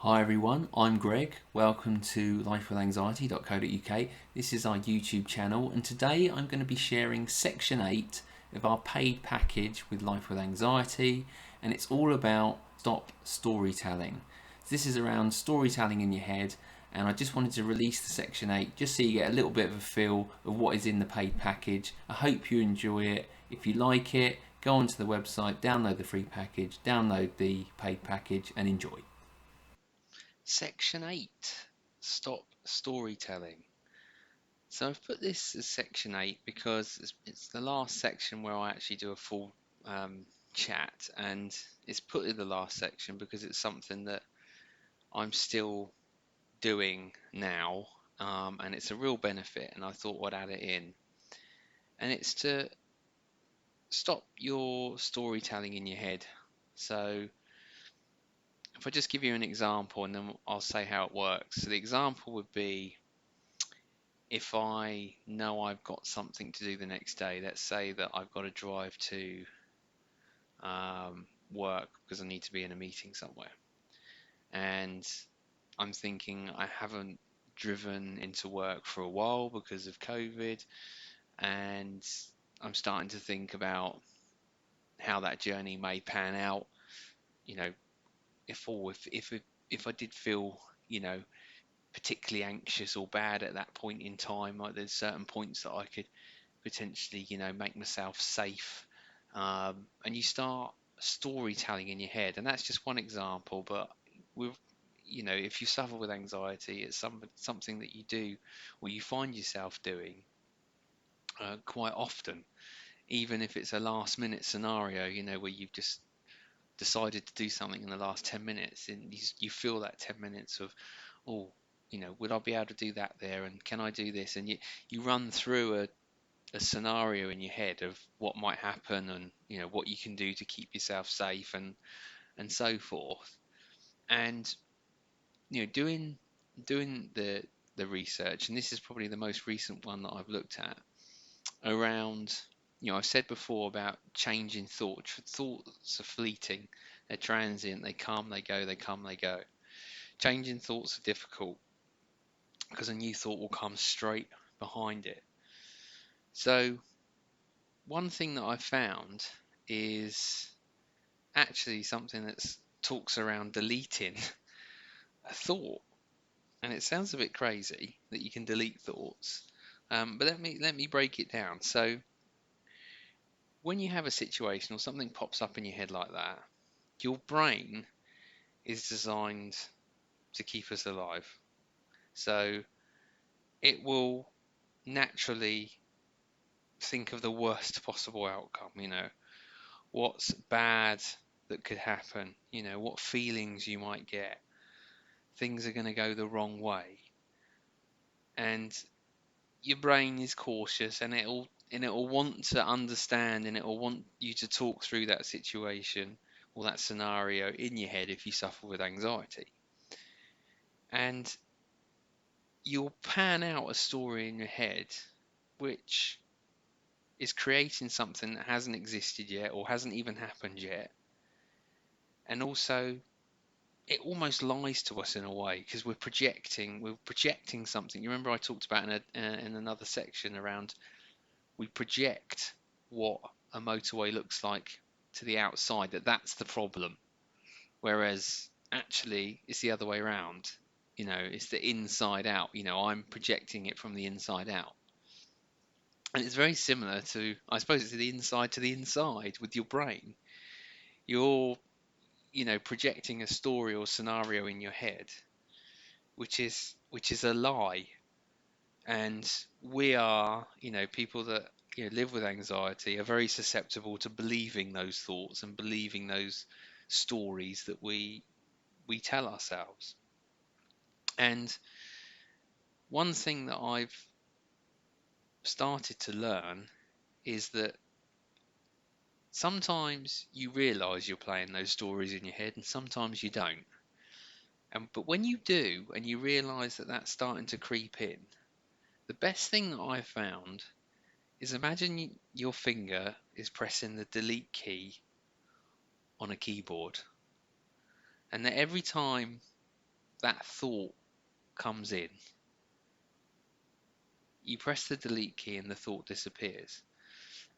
Hi everyone, I'm Greg. Welcome to lifewithanxiety.co.uk. This is our YouTube channel, and today I'm going to be sharing section 8 of our paid package with Life with Anxiety, and it's all about stop storytelling. This is around storytelling in your head, and I just wanted to release the section 8 just so you get a little bit of a feel of what is in the paid package. I hope you enjoy it. If you like it, go onto the website, download the free package, download the paid package, and enjoy. Section 8, Stop Storytelling. So I've put this as Section 8 because it's the last section where I actually do a full chat, and it's put in the last section because it's something that I'm still doing now, and it's a real benefit, and I thought I'd add it in. And it's to stop your storytelling in your head. So if I just give you an example and then I'll say how it works. So the example would be if I know I've got something to do the next day, let's say that I've got to drive to work because I need to be in a meeting somewhere, and I'm thinking I haven't driven into work for a while because of COVID, and I'm starting to think about how that journey may pan out. You know, if I did feel, you know, particularly anxious or bad at that point in time, like there's certain points that I could potentially, make myself safe. And you start storytelling in your head, and that's just one example. But with, if you suffer with anxiety, it's something that you do or you find yourself doing quite often, even if it's a last minute scenario, where you've just decided to do something in the last 10 minutes, and you feel that 10 minutes of, oh, would I be able to do that there, and can I do this, and you run through a scenario in your head of what might happen, and what you can do to keep yourself safe, and so forth. And doing the research, and this is probably the most recent one that I've looked at around, I've said before about changing thoughts. Thoughts are fleeting, they're transient, they come, they go, they come, they go. Changing thoughts are difficult because a new thought will come straight behind it. So one thing that I found is actually something that talks around deleting a thought, and it sounds a bit crazy that you can delete thoughts. But let me break it down. So when you have a situation or something pops up in your head like that, your brain is designed to keep us alive. So it will naturally think of the worst possible outcome. What's bad that could happen. What feelings you might get. Things are going to go the wrong way, and your brain is cautious, and it'll want to understand, and it'll want you to talk through that situation or that scenario in your head if you suffer with anxiety. And you'll pan out a story in your head which is creating something that hasn't existed yet or hasn't even happened yet. And also it almost lies to us in a way because we're projecting something. You remember I talked about in another section around we project what a motorway looks like to the outside, that's the problem, whereas actually it's the other way around. It's the inside out. I'm projecting it from the inside out, and it's very similar to, I suppose, it's the inside with your brain. You're projecting a story or scenario in your head which is a lie. And we are, people that live with anxiety are very susceptible to believing those thoughts and believing those stories that we tell ourselves. And one thing that I've started to learn is that sometimes you realize you're playing those stories in your head and sometimes you don't. And but when you do and you realize that that's starting to creep in, the best thing that I've found is imagine your finger is pressing the delete key on a keyboard, and that every time that thought comes in, you press the delete key and the thought disappears.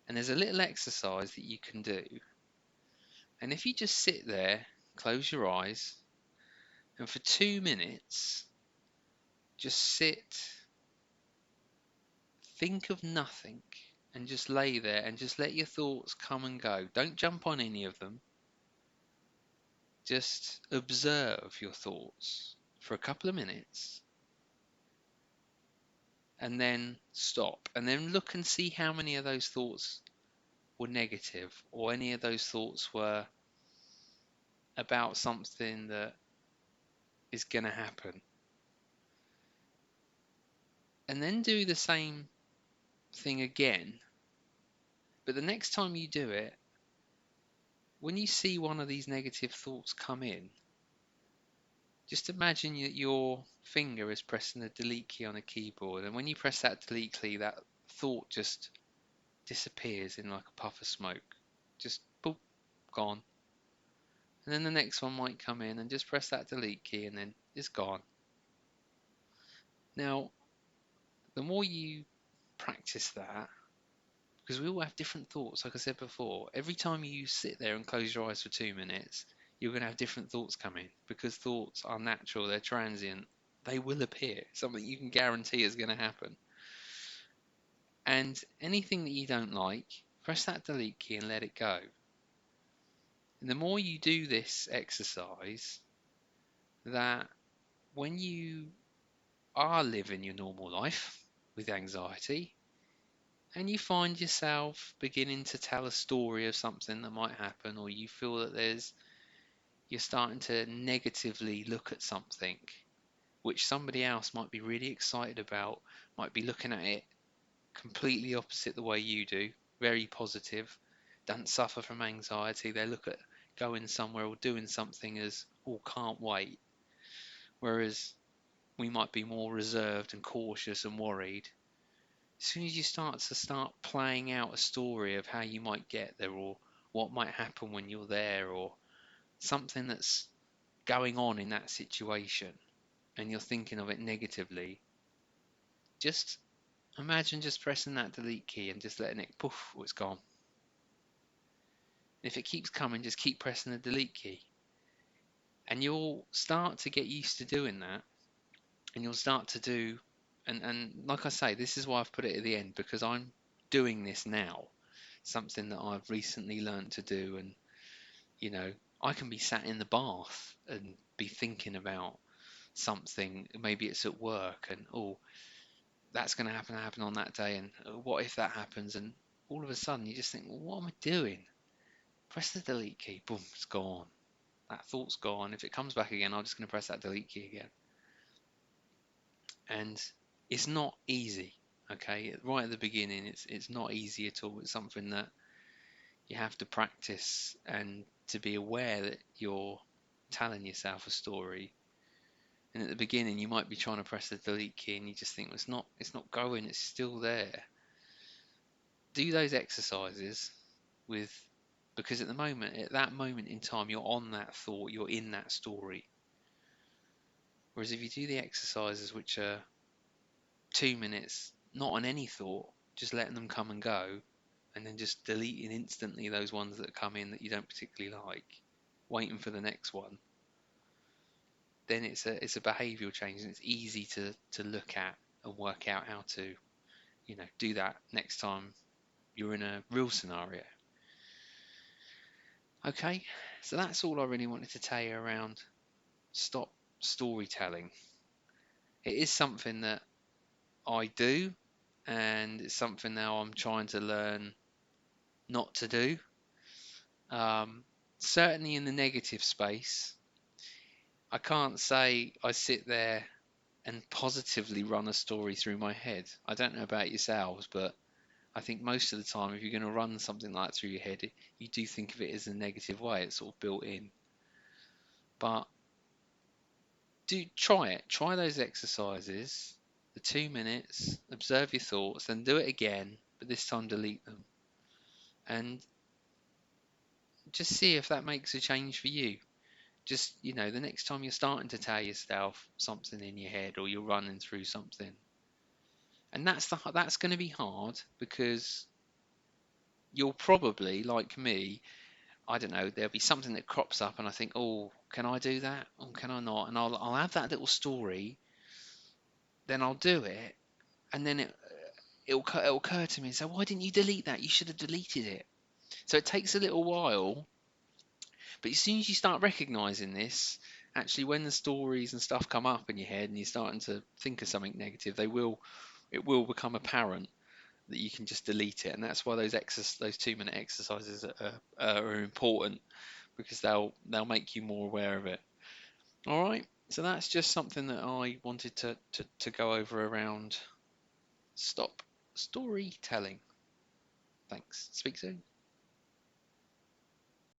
And there's a little exercise that you can do. And if you just sit there, close your eyes, and for 2 minutes, just sit, think of nothing, and just lay there and just let your thoughts come and go. Don't jump on any of them. Just observe your thoughts for a couple of minutes and then stop. And then look and see how many of those thoughts were negative or any of those thoughts were about something that is going to happen. And then do the same thing again. But the next time you do it, when you see one of these negative thoughts come in, just imagine that your finger is pressing the delete key on a keyboard, and when you press that delete key, that thought just disappears in like a puff of smoke. Just boop, gone. And then the next one might come in and just press that delete key and then it's gone. Now, the more you practice that, because we all have different thoughts, like I said before, every time you sit there and close your eyes for 2 minutes, you're going to have different thoughts come in because thoughts are natural, they're transient, they will appear. Something you can guarantee is going to happen. And anything that you don't like, press that delete key and let it go. And the more you do this exercise, that when you are living your normal life with anxiety, and you find yourself beginning to tell a story of something that might happen, or you feel that you're starting to negatively look at something which somebody else might be really excited about, might be looking at it completely opposite the way you do, very positive, don't suffer from anxiety, they look at going somewhere or doing something as, oh, can't wait, whereas we might be more reserved and cautious and worried. As soon as you start playing out a story of how you might get there or what might happen when you're there or something that's going on in that situation and you're thinking of it negatively, just imagine just pressing that delete key and just letting it poof, it's gone. If it keeps coming, just keep pressing the delete key. And you'll start to get used to doing that. And you'll start to do, and like I say, this is why I've put it at the end, because I'm doing this now. Something that I've recently learned to do. And, I can be sat in the bath and be thinking about something. Maybe it's at work and, oh, that's going to happen on that day. And what if that happens? And all of a sudden you just think, well, what am I doing? Press the delete key, boom, it's gone. That thought's gone. If it comes back again, I'm just going to press that delete key again. And it's not easy, okay? Right at the beginning, it's not easy at all. It's something that you have to practice and to be aware that you're telling yourself a story. And at the beginning, you might be trying to press the delete key, and you just think, well, it's not going. It's still there. Do those exercises because at that moment in time, you're on that thought, you're in that story. Whereas if you do the exercises, which are 2 minutes, not on any thought, just letting them come and go, and then just deleting instantly those ones that come in that you don't particularly like, waiting for the next one, then it's a behavioural change, and it's easy to look at and work out how to, do that next time you're in a real scenario. Okay, so that's all I really wanted to tell you around stop storytelling. It is something that I do, and it's something now I'm trying to learn not to do. Certainly in the negative space, I can't say I sit there and positively run a story through my head. I don't know about yourselves, but I think most of the time, if you're going to run something like that through your head, you do think of it as a negative way. It's sort of built in. But do try it. Try those exercises. The 2 minutes. Observe your thoughts. Then do it again, but this time delete them. And just see if that makes a change for you. Just, the next time you're starting to tell yourself something in your head, or you're running through something, and that's going to be hard, because you'll probably, like me, I don't know, there'll be something that crops up and I think, oh, can I do that? Or can I not? And I'll have that little story, then I'll do it, and then it'll occur to me, so why didn't you delete that? You should have deleted it. So it takes a little while, but as soon as you start recognizing this, actually, when the stories and stuff come up in your head and you're starting to think of something negative, it will become apparent that you can just delete it. And that's why those 2-minute exercises are important, because they'll make you more aware of it. All right. So that's just something that I wanted to go over around stop storytelling. Thanks. Speak soon.